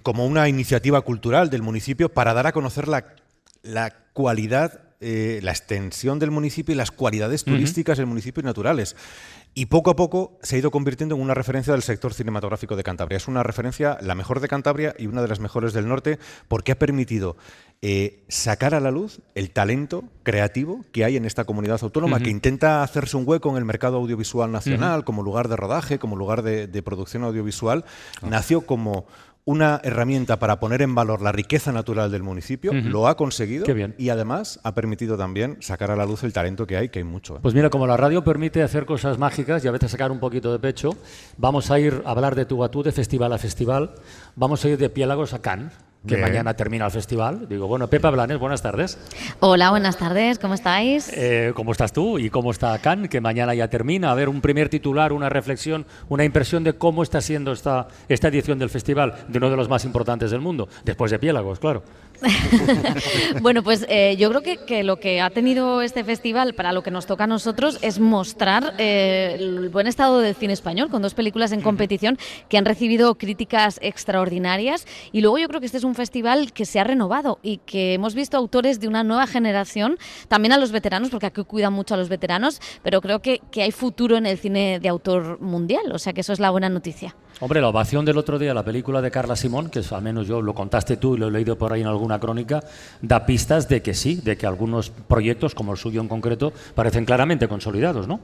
como una iniciativa cultural del municipio para dar a conocer la cualidad, la extensión del municipio y las cualidades turísticas del municipio y naturales. Y poco a poco se ha ido convirtiendo en una referencia del sector cinematográfico de Cantabria. Es una referencia, la mejor de Cantabria y una de las mejores del norte, porque ha permitido sacar a la luz el talento creativo que hay en esta comunidad autónoma, que intenta hacerse un hueco en el mercado audiovisual nacional, como lugar de rodaje, como lugar de producción audiovisual. Nació como una herramienta para poner en valor la riqueza natural del municipio, lo ha conseguido. Qué bien. Y además ha permitido también sacar a la luz el talento que hay hay mucho. Pues mira, como la radio permite hacer cosas mágicas y a veces sacar un poquito de pecho, vamos a ir a hablar de tú a tú, de festival a festival. Vamos a ir de Piélagos a Cannes, que Bien. mañana termina el festival. Digo, bueno, Pepa Blanes, buenas tardes. Hola, buenas tardes, ¿cómo estáis? ¿Cómo estás tú y cómo está Cannes, que mañana ya termina? A ver, un primer titular, una reflexión, una impresión de cómo está siendo esta edición del festival, de uno de los más importantes del mundo, después de Piélagos, claro. Bueno, pues yo creo que lo que ha tenido este festival para lo que nos toca a nosotros es mostrar el buen estado del cine español, con 2 películas en competición que han recibido críticas extraordinarias, y luego yo creo que este es un festival que se ha renovado y que hemos visto autores de una nueva generación, también a los veteranos, porque aquí cuidan mucho a los veteranos, pero creo que hay futuro en el cine de autor mundial, o sea que eso es la buena noticia. Hombre, la ovación del otro día, la película de Carla Simón, que al menos yo lo contaste tú y lo he leído por ahí en alguna crónica, da pistas de que sí, de que algunos proyectos, como el suyo en concreto, parecen claramente consolidados, ¿no?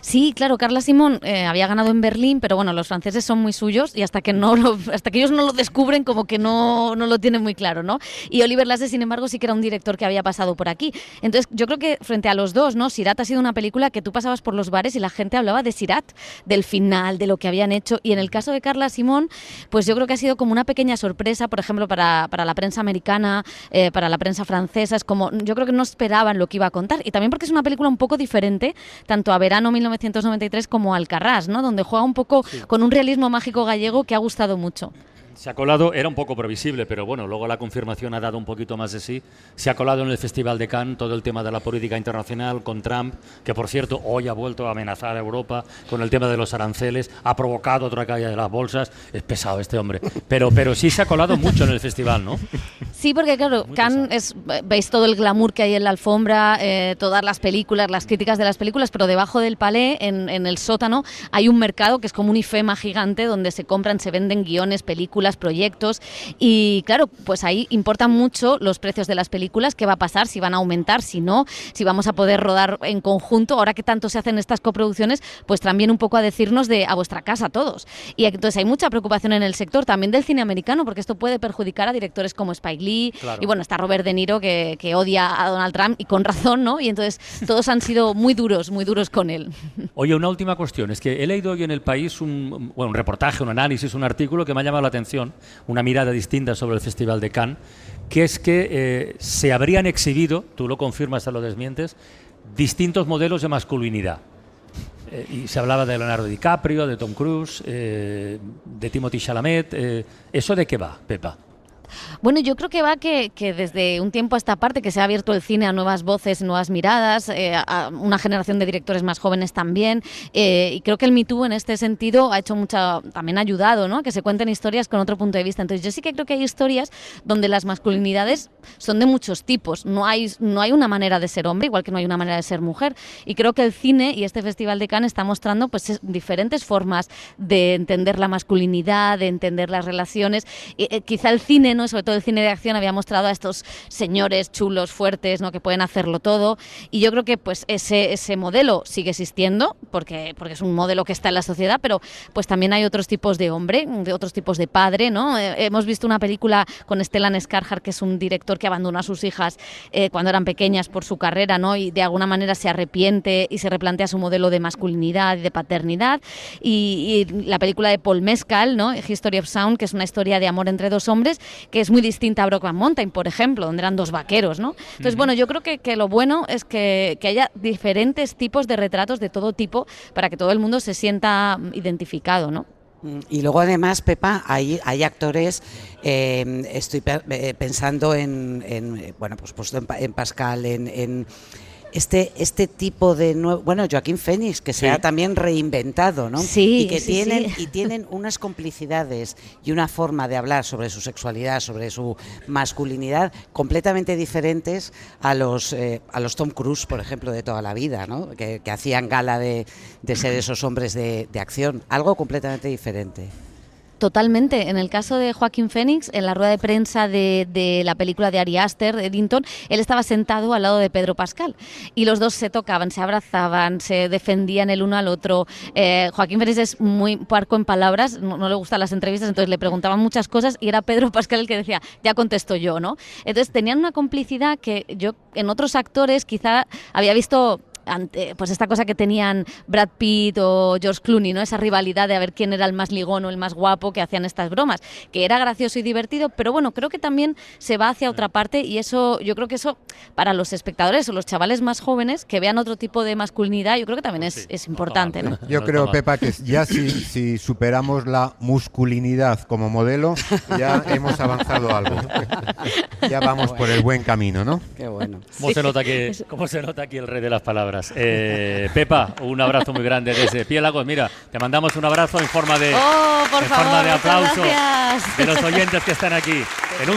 Sí, claro, Carla Simón había ganado en Berlín, pero bueno, los franceses son muy suyos y hasta que ellos no lo descubren, como que no lo tienen muy claro, ¿no? Y Oliver Lasse, sin embargo, sí que era un director que había pasado por aquí. Entonces, yo creo que frente a los dos, ¿no? Sirat ha sido una película que tú pasabas por los bares y la gente hablaba de Sirat, del final, de lo que habían hecho. Y en el caso de Carla Simón, pues yo creo que ha sido como una pequeña sorpresa, por ejemplo, para la prensa americana, para la prensa francesa. Es como, yo creo que no esperaban lo que iba a contar. Y también porque es una película un poco diferente, tanto a Verano 1993 como Alcarrás, ¿no? Donde juega un poco con un realismo mágico gallego que ha gustado mucho. Se ha colado, era un poco previsible, pero bueno, luego la confirmación ha dado un poquito más de sí. Se ha colado en el Festival de Cannes todo el tema de la política internacional con Trump, que por cierto hoy ha vuelto a amenazar a Europa con el tema de los aranceles, ha provocado otra caída de las bolsas. Es pesado este hombre, pero sí se ha colado mucho en el festival, ¿no? Sí, porque claro, Cannes veis todo el glamour que hay en la alfombra, todas las películas, las críticas de las películas, pero debajo del palé, en el sótano, hay un mercado que es como un IFEMA gigante donde se compran, se venden guiones, películas, proyectos, y claro, pues ahí importan mucho los precios de las películas, qué va a pasar, si van a aumentar, si no, si vamos a poder rodar en conjunto. Ahora que tanto se hacen estas coproducciones, pues también un poco a decirnos de a vuestra casa todos. Y entonces hay mucha preocupación en el sector, también del cine americano, porque esto puede perjudicar a directores como Spike Lee, claro. Y bueno, está Robert De Niro que odia a Donald Trump, y con razón, ¿no? Y entonces todos han sido muy duros con él. Oye, una última cuestión, es que he leído hoy en El País un reportaje, un análisis, un artículo que me ha llamado la atención, una mirada distinta sobre el Festival de Cannes, que es que se habrían exhibido, tú lo confirmas o lo desmientes, distintos modelos de masculinidad. Y se hablaba de Leonardo DiCaprio, de Tom Cruise, de Timothée Chalamet. ¿Eso de qué va, Pepa? Bueno, yo creo que va que desde un tiempo a esta parte que se ha abierto el cine a nuevas voces, nuevas miradas, a una generación de directores más jóvenes también, y creo que el Me Too en este sentido ha hecho también ha ayudado, ¿no? A que se cuenten historias con otro punto de vista. Entonces yo sí que creo que hay historias donde las masculinidades son de muchos tipos, no hay una manera de ser hombre, igual que no hay una manera de ser mujer, y creo que el cine y este Festival de Cannes está mostrando pues diferentes formas de entender la masculinidad, de entender las relaciones, quizá el cine, ¿no? Sobre todo el cine de acción había mostrado a estos señores chulos, fuertes, ¿no? Que pueden hacerlo todo, y yo creo que pues ese modelo sigue existiendo, porque es un modelo que está en la sociedad, pero pues también hay otros tipos de hombre, de otros tipos de padre, ¿no? Hemos visto una película con Stellan Skarsgård, que es un director que abandonó a sus hijas cuando eran pequeñas por su carrera, ¿no? Y de alguna manera se arrepiente y se replantea su modelo de masculinidad y de paternidad, y la película de Paul Mescal, ¿no? History of Sound, que es una historia de amor entre dos hombres, que es muy distinta a Brokeback Mountain, por ejemplo, donde eran dos vaqueros, ¿no? Entonces, bueno, yo creo que lo bueno es que haya diferentes tipos de retratos de todo tipo para que todo el mundo se sienta identificado, ¿no? Y luego además, Pepa, hay actores, estoy pensando en bueno, pues puesto en Pascal, en este tipo de nuevo, bueno, Joaquín Phoenix, que se ha también reinventado, ¿no? Sí, y que sí, tienen unas complicidades y una forma de hablar sobre su sexualidad, sobre su masculinidad, completamente diferentes a los Tom Cruise, por ejemplo, de toda la vida, ¿no? Que hacían gala de ser esos hombres de acción, algo completamente diferente. Totalmente. En el caso de Joaquín Phoenix, en la rueda de prensa de la película de Ari Aster, de Eddington, él estaba sentado al lado de Pedro Pascal y los dos se tocaban, se abrazaban, se defendían el uno al otro. Joaquín Phoenix es muy parco en palabras, no le gustan las entrevistas, entonces le preguntaban muchas cosas y era Pedro Pascal el que decía, ya contesto yo, ¿no? Entonces tenían una complicidad que yo en otros actores quizá había visto pues esta cosa que tenían Brad Pitt o George Clooney, ¿no? Esa rivalidad de a ver quién era el más ligón o el más guapo, que hacían estas bromas, que era gracioso y divertido, pero bueno, creo que también se va hacia otra parte y eso, yo creo que eso para los espectadores o los chavales más jóvenes que vean otro tipo de masculinidad, yo creo que también es importante, ¿no? Yo creo, Pepa, que ya si superamos la musculinidad como modelo, ya hemos avanzado algo. Ya vamos por el buen camino, ¿no? Qué bueno. ¿Cómo se nota aquí el rey de las palabras? Pepa, un abrazo muy grande desde Piélagos. Mira, te mandamos un abrazo en forma de, forma de aplauso de los oyentes que están aquí en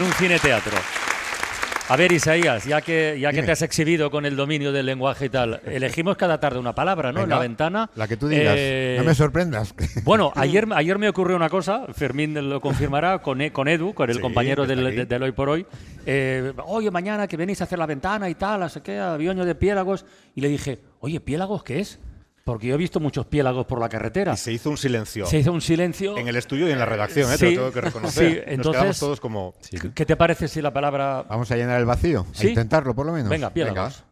un cine teatro. A ver, Isaías, ya que te has exhibido con el dominio del lenguaje y tal, elegimos cada tarde una palabra, ¿no? Venga, en la ventana. La que tú digas. No me sorprendas. Bueno, ayer me ocurrió una cosa, Fermín lo confirmará, con Edu, con el compañero del Hoy por Hoy. Oye, mañana que venís a hacer la ventana y tal, no sé qué, a Bioño de Piélagos. Y le dije, oye, ¿Piélagos qué es? Porque yo he visto muchos piélagos por la carretera. Y se hizo un silencio. En el estudio y en la redacción, sí, te lo tengo que reconocer. Sí, entonces, nos quedamos todos como... ¿Qué te parece si la palabra...? Vamos a llenar el vacío, ¿Sí? a intentarlo por lo menos. Venga, piélagos.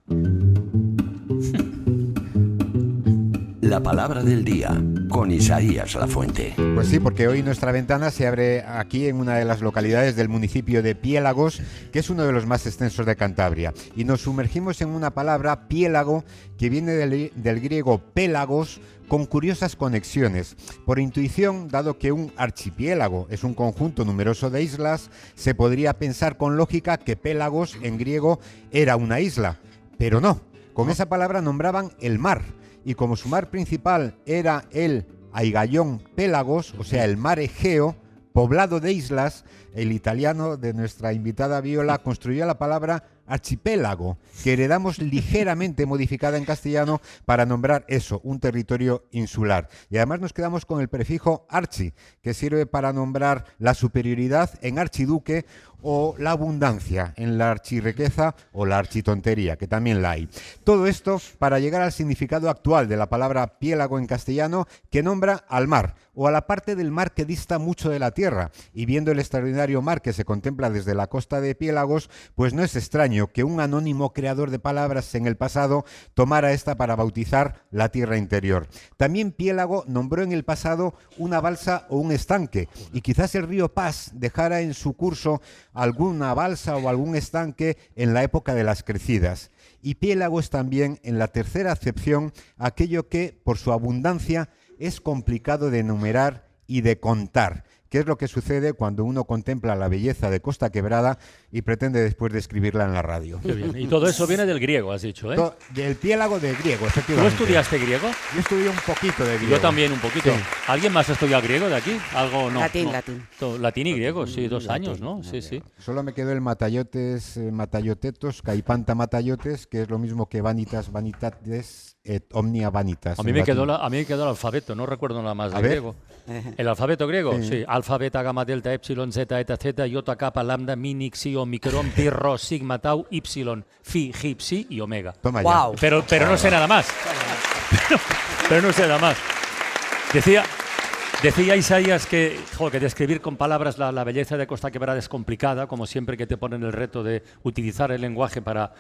La palabra del día, con Isaías Lafuente. Pues sí, porque hoy nuestra ventana se abre aquí en una de las localidades del municipio de Piélagos, que es uno de los más extensos de Cantabria. Y nos sumergimos en una palabra, piélago, que viene del griego pélagos, con curiosas conexiones. Por intuición, dado que un archipiélago es un conjunto numeroso de islas, se podría pensar con lógica que Pélagos en griego era una isla. Pero no, con esa palabra nombraban el mar. Y como su mar principal era el Aigallón Pélagos, o sea, el mar Egeo, poblado de islas, el italiano de nuestra invitada Viola construyó la palabra archipiélago, que heredamos ligeramente modificada en castellano para nombrar eso, un territorio insular. Y además nos quedamos con el prefijo archi, que sirve para nombrar la superioridad en archiduque o la abundancia en la archirriqueza o la architontería, que también la hay. Todo esto para llegar al significado actual de la palabra piélago en castellano, que nombra al mar o a la parte del mar que dista mucho de la tierra. Y viendo el extraordinario mar que se contempla desde la costa de Piélagos, pues no es extraño que un anónimo creador de palabras en el pasado tomara esta para bautizar la tierra interior. También Piélago nombró en el pasado una balsa o un estanque, y quizás el río Pas dejara en su curso alguna balsa o algún estanque en la época de las crecidas. Y Piélago es también, en la tercera acepción, aquello que, por su abundancia, es complicado de enumerar y de contar, que es lo que sucede cuando uno contempla la belleza de Costa Quebrada y pretende después describirla en la radio. Qué bien. Y todo eso viene del griego, has dicho, ¿eh? Del piélago de griego, ¿Tú efectivamente. estudiaste griego? Yo estudié un poquito de griego. Yo también un poquito. Sí. ¿Alguien más estudia griego de aquí? ¿Algo no? Latín, no. latín. Latín y griego, sí, 2 años, ¿no? Sí, sí. Solo me quedó el matayotes, matayotetos, caipanta matayotes, que es lo mismo que vanitas, vanitates, et omnia vanitas. A mí me quedó el alfabeto, no recuerdo nada más de griego. ¿El alfabeto griego? Sí. alfa, beta, gamma, delta, epsilon, zeta, eta, zeta, iota, kappa, lambda, min, xi, omicron, pi, rho, sigma, tau, ypsilon, phi, hi, psi y omega. Toma ya. Wow. Pero no sé nada más. Pero no sé nada más. Decía Isaías que describir con palabras la belleza de Costa Quebrada es complicada, como siempre que te ponen el reto de utilizar el lenguaje para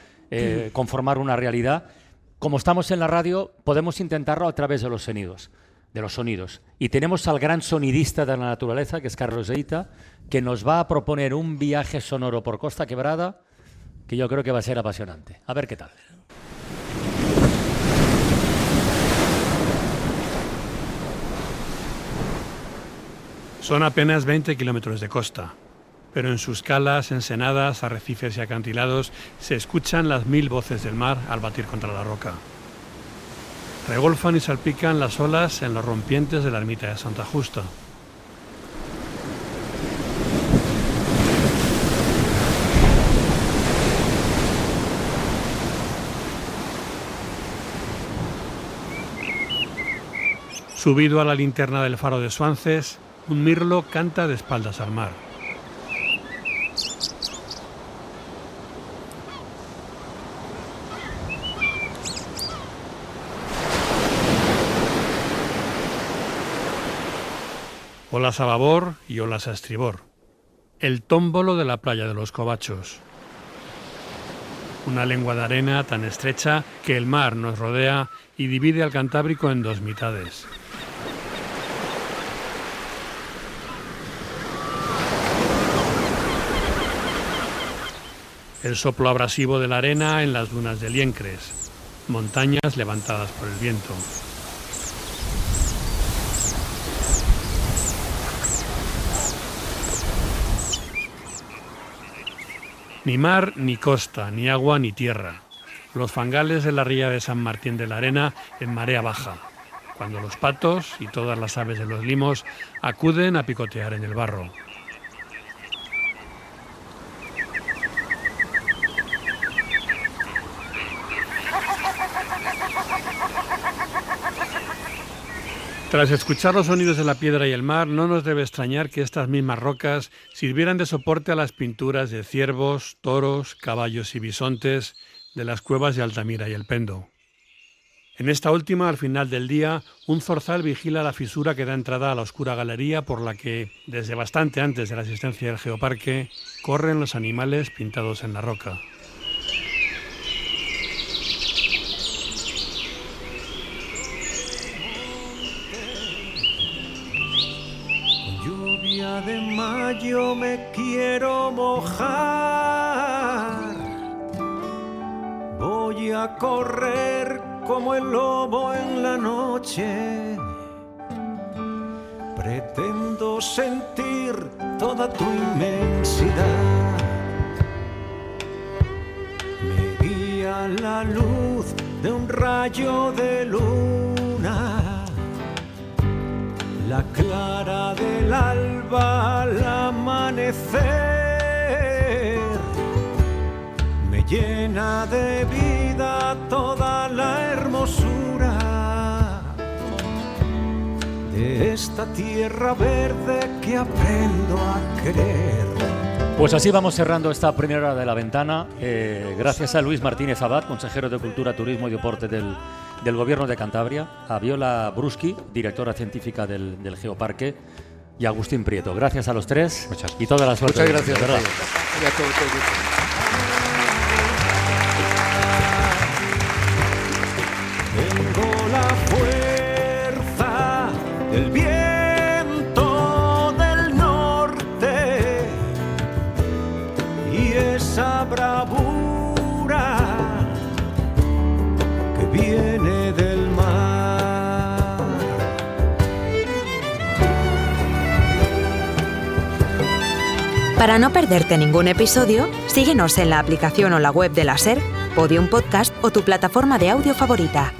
conformar una realidad. Como estamos en la radio, podemos intentarlo a través de los sonidos. Y tenemos al gran sonidista de la naturaleza, que es Carlos Eita, que nos va a proponer un viaje sonoro por Costa Quebrada que yo creo que va a ser apasionante. A ver qué tal. Son apenas 20 kilómetros de costa, pero en sus calas, ensenadas, arrecifes y acantilados se escuchan las 1000 voces del mar al batir contra la roca. Regolfan y salpican las olas en los rompientes de la ermita de Santa Justa. Subido a la linterna del faro de Suances, un mirlo canta de espaldas al mar. Olas a babor y olas a estribor. El tómbolo de la playa de los Covachos. Una lengua de arena tan estrecha que el mar nos rodea y divide al Cantábrico en dos mitades. El soplo abrasivo de la arena en las dunas de Liencres, montañas levantadas por el viento. Ni mar, ni costa, ni agua, ni tierra. Los fangales de la ría de San Martín de la Arena en marea baja, cuando los patos y todas las aves de los limos acuden a picotear en el barro. Tras escuchar los sonidos de la piedra y el mar, no nos debe extrañar que estas mismas rocas sirvieran de soporte a las pinturas de ciervos, toros, caballos y bisontes de las cuevas de Altamira y El Pendo. En esta última, al final del día, un zorzal vigila la fisura que da entrada a la oscura galería por la que, desde bastante antes de la existencia del geoparque, corren los animales pintados en la roca. De mayo me quiero mojar, voy a correr como el lobo en la noche, pretendo sentir toda tu inmensidad, me guía la luz de un rayo de luna, la clara del alba al amanecer me llena de vida toda la hermosura de esta tierra verde que aprendo a querer. Pues así vamos cerrando esta primera hora de La Ventana. Gracias a Luis Martínez Abad, consejero de Cultura, Turismo y Deporte del Gobierno de Cantabria, a Viola Bruschi, directora científica del Geoparque, y a Agustín Prieto. Gracias a los tres y toda la suerte. Muchas gracias. De verdad. Tengo la fuerza del viento del norte y esa bravura que viene del mar. Para no perderte ningún episodio, síguenos en la aplicación o la web de la SER, Podium Podcast o tu plataforma de audio favorita.